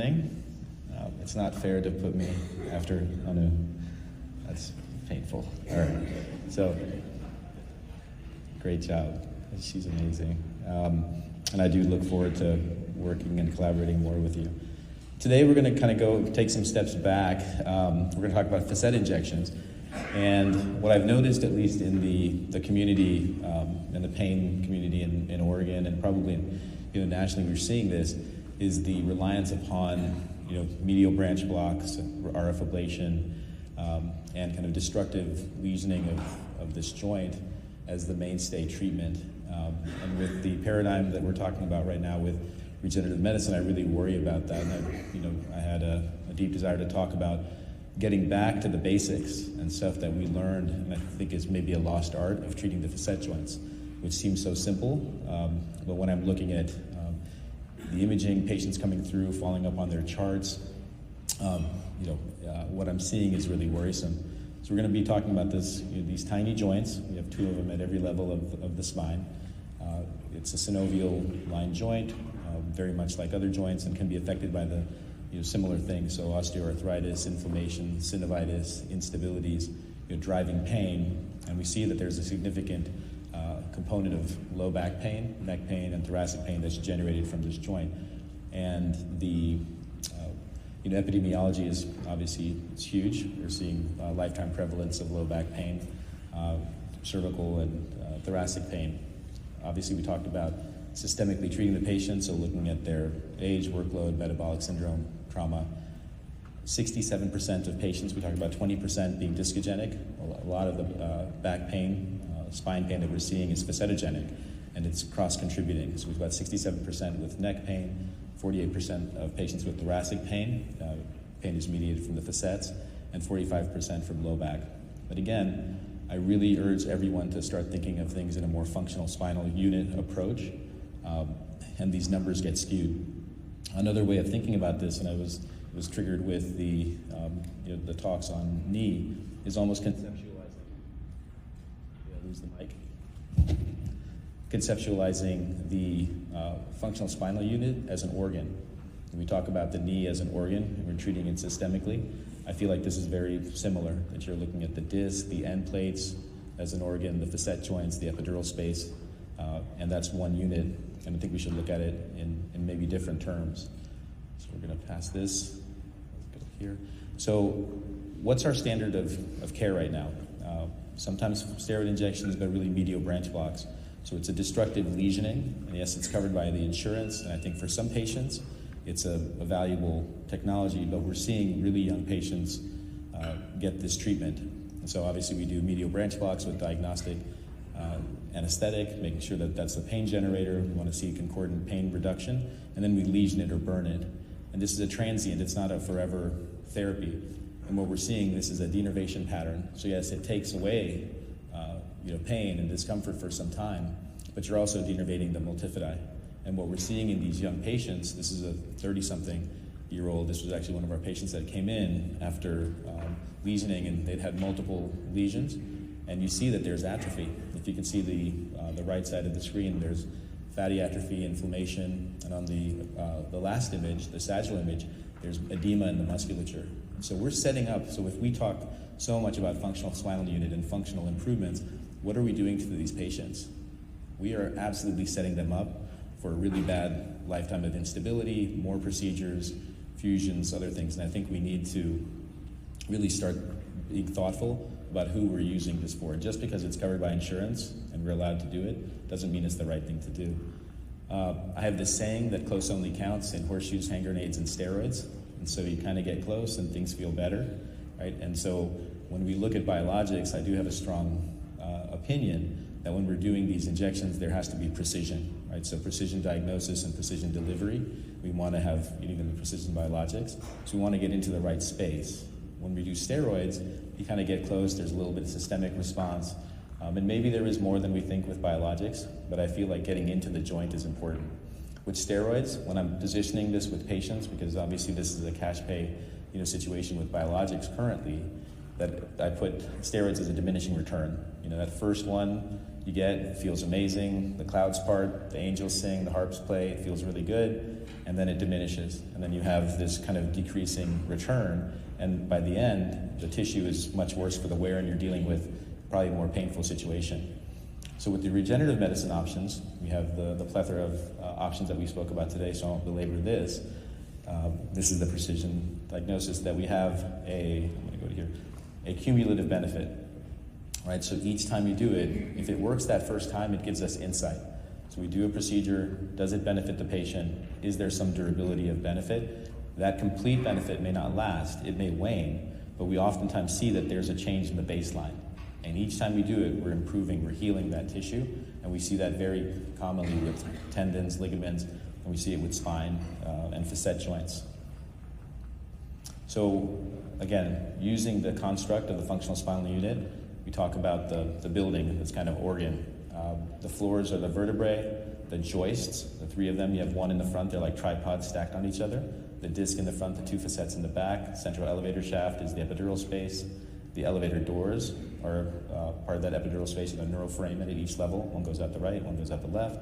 crying. It's not fair to put me after, oh no, that's painful. All right, so great job. She's amazing. And I do look forward to working and collaborating more with you. Today we're going to kind of take some steps back. We're going to talk about facet injections. And what I've noticed, at least in the community, in the pain community in Oregon, and probably nationally, we're seeing this, is the reliance upon medial branch blocks, RF ablation, and kind of destructive lesioning of this joint as the mainstay treatment. And with the paradigm that we're talking about right now with regenerative medicine, I really worry about that. And I had a deep desire to talk about getting back to the basics and stuff that we learned, and I think is maybe a lost art of treating the facet joints, which seems so simple. But when I'm looking at the imaging, patients coming through, following up on their charts, what I'm seeing is really worrisome. So we're going to be talking about this, these tiny joints. We have 2 of them at every level of the spine. It's a synovial line joint, very much like other joints, and can be affected by the similar things. So osteoarthritis, inflammation, synovitis, instabilities, driving pain. And we see that there's a significant component of low back pain, neck pain, and thoracic pain that's generated from this joint. And the epidemiology is obviously it's huge. We're seeing lifetime prevalence of low back pain, cervical and thoracic pain. Obviously, we talked about systemically treating the patient, so looking at their age, workload, metabolic syndrome, trauma. 67% of patients, we talked about 20% being discogenic. A lot of the back pain, spine pain that we're seeing is facetogenic, and it's cross-contributing. So we've got 67% with neck pain, 48% of patients with thoracic pain. Pain is mediated from the facets, and 45% from low back. But again, I really urge everyone to start thinking of things in a more functional spinal unit approach, and these numbers get skewed. Another way of thinking about this, and I was triggered with the talks on knee, is almost conceptualizing. Lose the mic. Conceptualizing the functional spinal unit as an organ. When we talk about the knee as an organ, and we're treating it systemically, I feel like this is very similar, that you're looking at the disc, the end plates as an organ, the facet joints, the epidural space, and that's one unit, and I think we should look at it in maybe different terms. So we're going to pass this. Let's go here. So what's our standard of care right now? Sometimes steroid injections, but really medial branch blocks. So it's a destructive lesioning, and yes, it's covered by the insurance, and I think for some patients, it's a valuable technology, but we're seeing really young patients get this treatment. And so obviously we do medial branch blocks with diagnostic anesthetic, making sure that that's the pain generator. We want to see concordant pain reduction, and then we lesion it or burn it. And this is a transient, it's not a forever therapy. And what we're seeing, this is a denervation pattern. So yes, it takes away pain and discomfort for some time, but you're also denervating the multifidi. And what we're seeing in these young patients, this is a 30-something-year-old, this was actually one of our patients that came in after lesioning, and they'd had multiple lesions, and you see that there's atrophy. If you can see the right side of the screen, there's fatty atrophy, inflammation, and on the last image, the sagittal image, there's edema in the musculature. So we're setting up, so if we talk so much about functional spinal unit and functional improvements, what are we doing to these patients? We are absolutely setting them up for a really bad lifetime of instability, more procedures, fusions, other things. And I think we need to really start being thoughtful about who we're using this for. Just because it's covered by insurance and we're allowed to do it, doesn't mean it's the right thing to do. I have this saying that close only counts in horseshoes, hand grenades, and steroids. And so you kind of get close and things feel better, right? And so when we look at biologics, I do have a strong opinion that when we're doing these injections, there has to be precision, right? So precision diagnosis and precision delivery, we want to have even precision biologics. So we want to get into the right space. When we do steroids, you kind of get close, there's a little bit of systemic response, and maybe there is more than we think with biologics, but I feel like getting into the joint is important. With steroids, when I'm positioning this with patients, because obviously this is a cash pay situation with biologics currently, that I put steroids as a diminishing return. That first one you get, it feels amazing, the clouds part, the angels sing, the harps play, it feels really good, and then it diminishes, and then you have this kind of decreasing return, and by the end, the tissue is much worse for the wear, and you're dealing with probably a more painful situation. So with the regenerative medicine options, we have the plethora of options that we spoke about today, so I won't belabor this. This is the precision diagnosis that we have I'm going to go to here, a cumulative benefit, right? So each time you do it, if it works that first time, it gives us insight. So we do a procedure, does it benefit the patient? Is there some durability of benefit? That complete benefit may not last, it may wane, but we oftentimes see that there's a change in the baseline. And each time we do it, we're improving, we're healing that tissue, and we see that very commonly with tendons, ligaments, and we see it with spine and facet joints. So again, using the construct of the functional spinal unit, we talk about the building, this kind of organ. The floors are the vertebrae, the joists, the three of them. You have one in the front, they're like tripods stacked on each other. The disc in the front, the two facets in the back. Central elevator shaft is the epidural space. The elevator doors are part of that epidural space, and a neuroforamen at each level. One goes out the right, one goes out the left.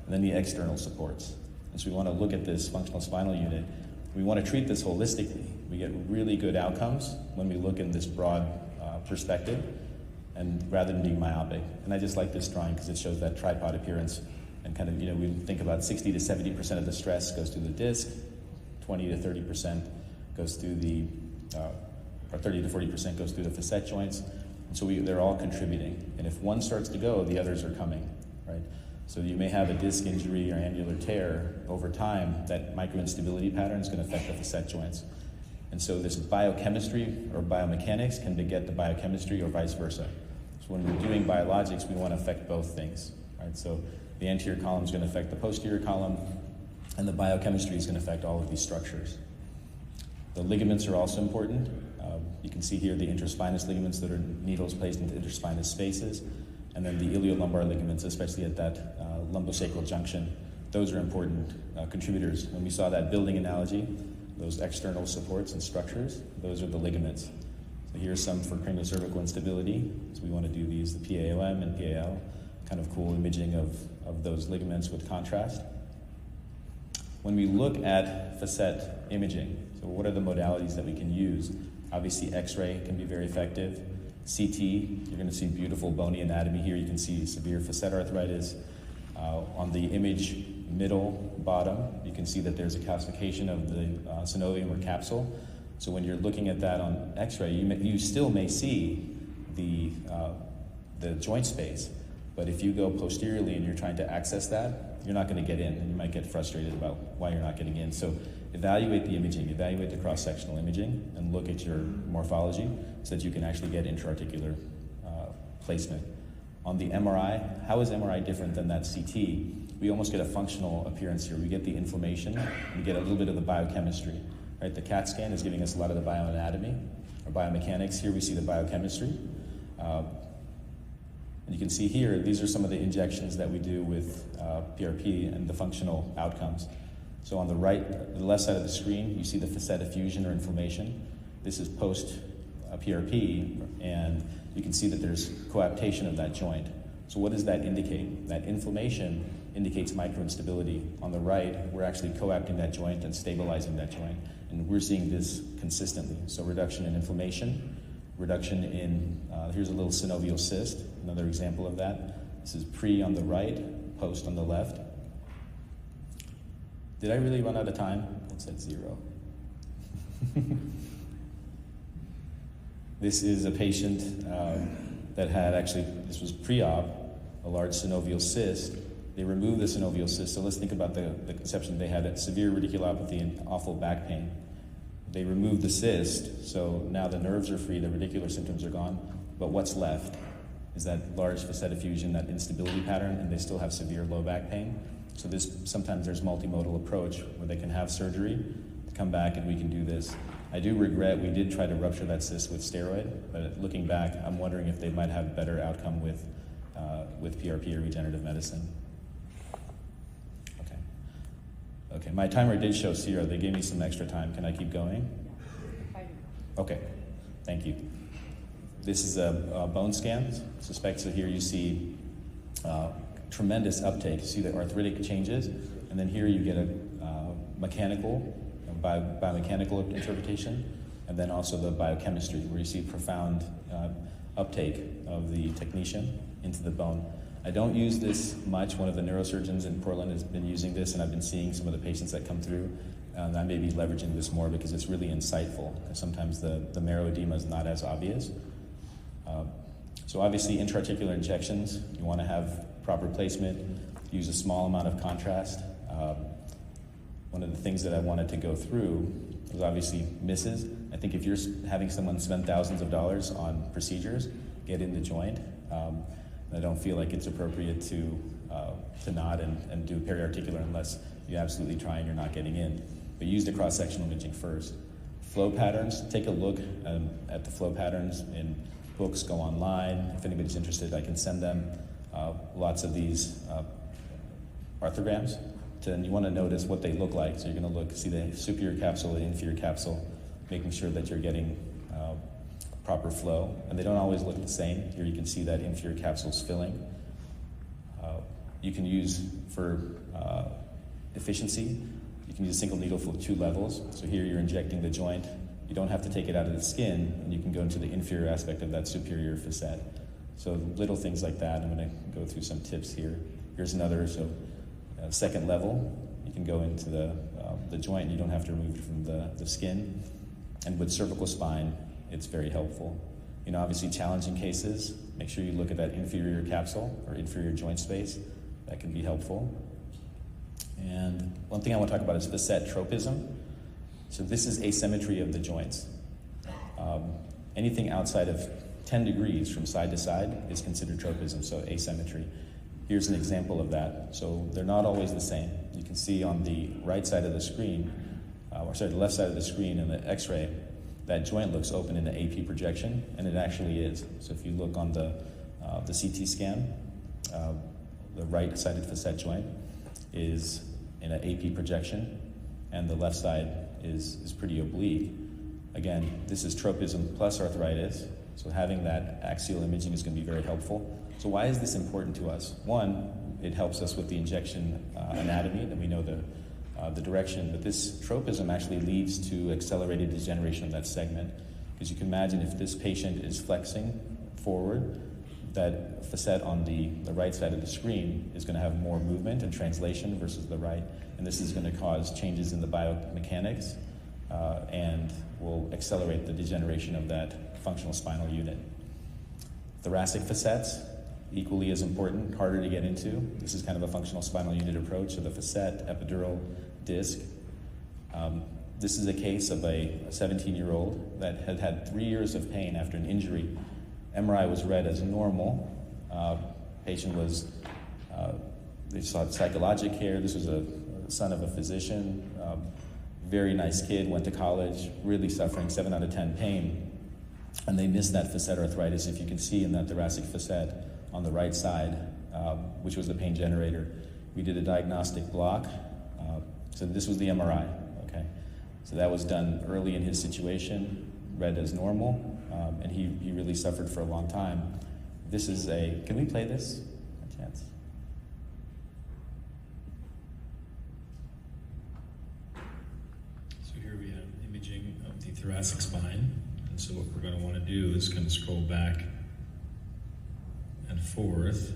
And then the external supports. And so we want to look at this functional spinal unit. We want to treat this holistically. We get really good outcomes when we look in this broad perspective, and rather than being myopic. And I just like this drawing because it shows that tripod appearance, and kind of, we think about 60 to 70% of the stress goes through the disc, 20 to 30% goes through or 30 to 40% goes through the facet joints. And so they're all contributing. And if one starts to go, the others are coming, right? So you may have a disc injury or annular tear over time. That microinstability pattern is going to affect the facet joints. And so this biochemistry or biomechanics can beget the biochemistry or vice versa. So when we're doing biologics, we want to affect both things, right? So the anterior column is going to affect the posterior column, and the biochemistry is going to affect all of these structures. The ligaments are also important. You can see here the interspinous ligaments that are needles placed into interspinous spaces, and then the iliolumbar ligaments, especially at that lumbosacral junction. Those are important contributors. When we saw that building analogy, those external supports and structures, those are the ligaments. So here's some for craniocervical instability. So we want to do these, the PAOM and PAL, kind of cool imaging of those ligaments with contrast. When we look at facet imaging, so what are the modalities that we can use? Obviously, X-ray can be very effective. CT, you're going to see beautiful bony anatomy here. You can see severe facet arthritis. On the image middle bottom, you can see that there's a calcification of the synovium or capsule. So when you're looking at that on X-ray, you still may see the joint space, but if you go posteriorly and you're trying to access that, you're not going to get in, and you might get frustrated about why you're not getting in. So evaluate the imaging, evaluate the cross-sectional imaging, and look at your morphology so that you can actually get intra-articular placement. On the MRI, how is MRI different than that CT? We almost get a functional appearance here. We get the inflammation, we get a little bit of the biochemistry. Right? The CAT scan is giving us a lot of the bioanatomy or biomechanics. Here we see the biochemistry. And you can see here, these are some of the injections that we do with PRP and the functional outcomes. So on the left side of the screen, you see the facet effusion or inflammation. This is post PRP, and you can see that there's coaptation of that joint. So what does that indicate? That inflammation indicates microinstability. On the right, we're actually coapting that joint and stabilizing that joint. And we're seeing this consistently. So reduction in inflammation, reduction in, here's a little synovial cyst, another example of that. This is pre on the right, post on the left. Did I really run out of time? It said 0. This is a patient that had actually, this was pre-op, a large synovial cyst. They removed the synovial cyst. So let's think about the conception. They had a severe radiculopathy and awful back pain. They removed the cyst, so now the nerves are free, the radicular symptoms are gone, but what's left is that large facet effusion, that instability pattern, and they still have severe low back pain. So sometimes there's multimodal approach where they can have surgery, come back, and we can do this. I do regret we did try to rupture that cyst with steroid, but looking back, I'm wondering if they might have better outcome with PRP or regenerative medicine. Okay, my timer did show 0. They gave me some extra time. Can I keep going? Okay, thank you. This is a bone scan. Suspect, so here you see tremendous uptake. You see the arthritic changes, and then here you get biomechanical interpretation, and then also the biochemistry, where you see profound uptake of the technetium into the bone. I don't use this much. One of the neurosurgeons in Portland has been using this, and I've been seeing some of the patients that come through. And I may be leveraging this more because it's really insightful. Sometimes the marrow edema is not as obvious. So obviously intra-articular injections, you want to have proper placement, use a small amount of contrast. One of the things that I wanted to go through was obviously misses. I think if you're having someone spend thousands of dollars on procedures, get in the joint, I don't feel like it's appropriate to nod and do periarticular unless you absolutely try and you're not getting in. But use the cross-sectional imaging first. Flow patterns, take a look at the flow patterns in books, go online. If anybody's interested, I can send them lots of these arthrograms. And you want to notice what they look like. So you're going to see the superior capsule, the inferior capsule, making sure that you're getting proper flow. And they don't always look the same. Here you can see that inferior capsule's filling. You can use for efficiency, you can use a single needle for 2 levels. So here you're injecting the joint. You don't have to take it out of the skin, and you can go into the inferior aspect of that superior facet. So little things like that. I'm going to go through some tips here. Here's another. So second level, you can go into the joint, and you don't have to remove it from the skin. And with cervical spine, it's very helpful. Obviously challenging cases, make sure you look at that inferior capsule or inferior joint space. That can be helpful. And one thing I want to talk about is facet tropism. So this is asymmetry of the joints. Anything outside of 10 degrees from side to side is considered tropism, so asymmetry. Here's an example of that. So they're not always the same. You can see on the right side of the screen, the left side of the screen in the x-ray, that joint looks open in the AP projection, and it actually is. So if you look on the CT scan, the right-sided facet joint is in an AP projection, and the left side is pretty oblique. Again, this is tropism plus arthritis, so having that axial imaging is going to be very helpful. So why is this important to us? One, it helps us with the injection anatomy, that we know the direction, but this tropism actually leads to accelerated degeneration of that segment. Because you can imagine if this patient is flexing forward, that facet on the right side of the screen is going to have more movement and translation versus the right, and this is going to cause changes in the biomechanics and will accelerate the degeneration of that functional spinal unit. Thoracic facets, equally as important, harder to get into. This is kind of a functional spinal unit approach, so the facet, epidural, disc. This is a case of a 17-year-old that had had 3 years of pain after an injury. MRI was read as normal. Patient was, they sought psychologic care. This was a son of a physician, very nice kid, went to college, really suffering, 7 out of 10 pain. And they missed that facet arthritis, if you can see in that thoracic facet on the right side, which was the pain generator. We did a diagnostic block. So this was the MRI, okay? So that was done early in his situation, read as normal, and he really suffered for a long time. This is can we play this? A chance. So here we have imaging of the thoracic spine. And so what we're going to want to do is kind of scroll back and forth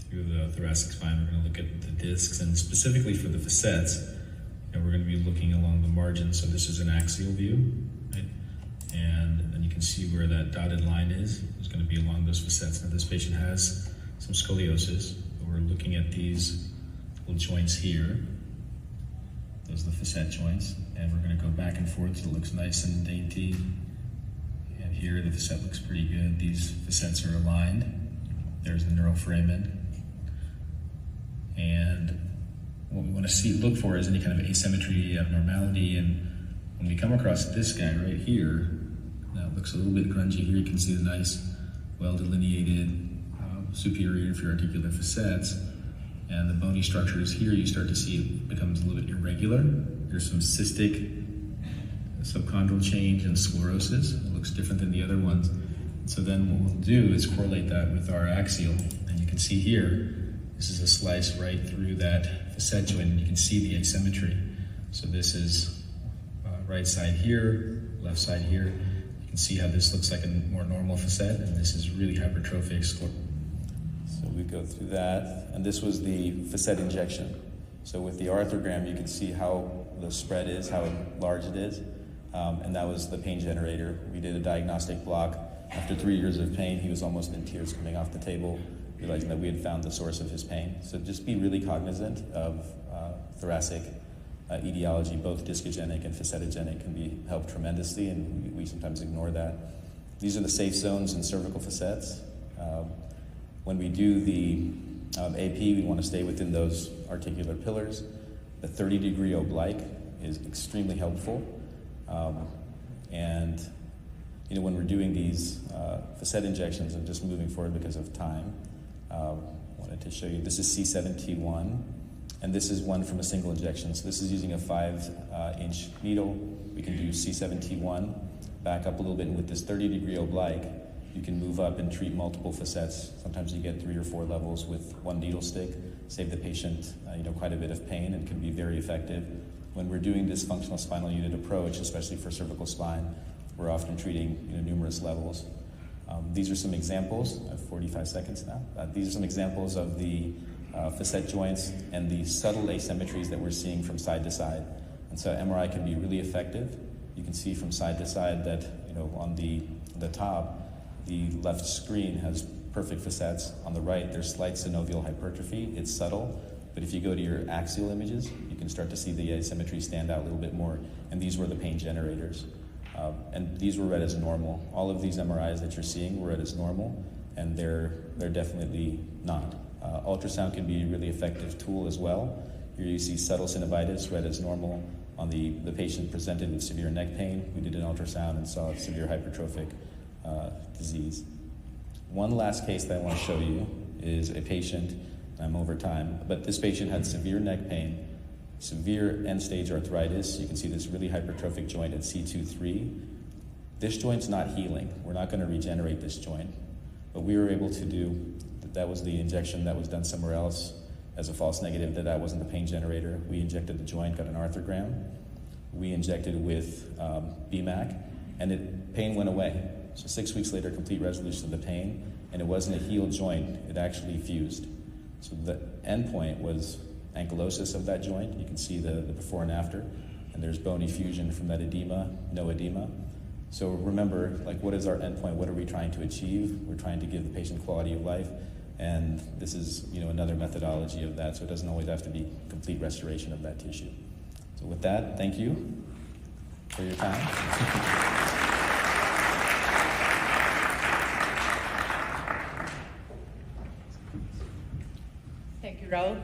through the thoracic spine. We're going to look at the discs, and specifically for the facets, we're going to be looking along the margin. So this is an axial view, right? And then you can see where that dotted line is. It's going to be along those facets. Now this patient has some scoliosis, but we're looking at these little joints here. Those are the facet joints, and we're going to go back and forth so it looks nice and dainty. And here the facet looks pretty good. These facets are aligned. There's the neuroforamen. And what we want to look for is any kind of asymmetry, abnormality, and when we come across this guy right here, now it looks a little bit grungy here. You can see the nice, well-delineated superior inferior articular facets, and the bony structures here, you start to see it becomes a little bit irregular. There's some cystic subchondral change and sclerosis. It looks different than the other ones. So then what we'll do is correlate that with our axial, and you can see here, this is a slice right through that facet joint, and you can see the asymmetry. So this is right side here, left side here. You can see how this looks like a more normal facet, and this is really hypertrophic. So we go through that, and this was the facet injection. So with the arthrogram, you can see how the spread is, how large it is, and that was the pain generator. We did a diagnostic block. After 3 years of pain, he was almost in tears coming off the table, realizing that we had found the source of his pain. So just be really cognizant of thoracic etiology. Both discogenic and facetogenic can be helped tremendously, and we sometimes ignore that. These are the safe zones in cervical facets. When we do the AP, we want to stay within those articular pillars. The 30-degree oblique is extremely helpful. And you know, when we're doing these facet injections, and just moving forward because of time, wanted to show you, this is C7T1, and this is one from a single injection. So this is using a 5-inch needle. We can do C7T1, back up a little bit, and with this 30-degree oblique, you can move up and treat multiple facets. Sometimes you get 3 or 4 levels with one needle stick, save the patient quite a bit of pain, and can be very effective. When we're doing this functional spinal unit approach, especially for cervical spine, we're often treating numerous levels. These are some examples. I have 45 seconds now. These are some examples of the facet joints and the subtle asymmetries that we're seeing from side to side. And so MRI can be really effective. You can see from side to side that on the top, the left screen has perfect facets. On the right, there's slight synovial hypertrophy. It's subtle, but if you go to your axial images, you can start to see the asymmetry stand out a little bit more. And these were the pain generators. And these were read as normal. All of these MRIs that you're seeing were read as normal, and they're definitely not. Ultrasound can be a really effective tool as well. Here you see subtle synovitis read as normal on the patient presented with severe neck pain. We did an ultrasound and saw severe hypertrophic disease. One last case that I want to show you is a patient, I'm over time, but this patient had severe neck pain, severe end-stage arthritis. You can see this really hypertrophic joint at C2-3. This joint's not healing. We're not going to regenerate this joint, but we were able to do, that was the injection that was done somewhere else as a false negative, that wasn't the pain generator. We injected the joint, got an arthrogram. We injected with BMAC, and pain went away. So 6 weeks later, complete resolution of the pain, and it wasn't a healed joint, it actually fused. So the endpoint was ankylosis of that joint. You can see the before and after, and there's bony fusion from that edema, no edema. So remember, what is our endpoint? What are we trying to achieve? We're trying to give the patient quality of life, and this is another methodology of that, so it doesn't always have to be complete restoration of that tissue. So with that, thank you for your time. Thank you, Rahul.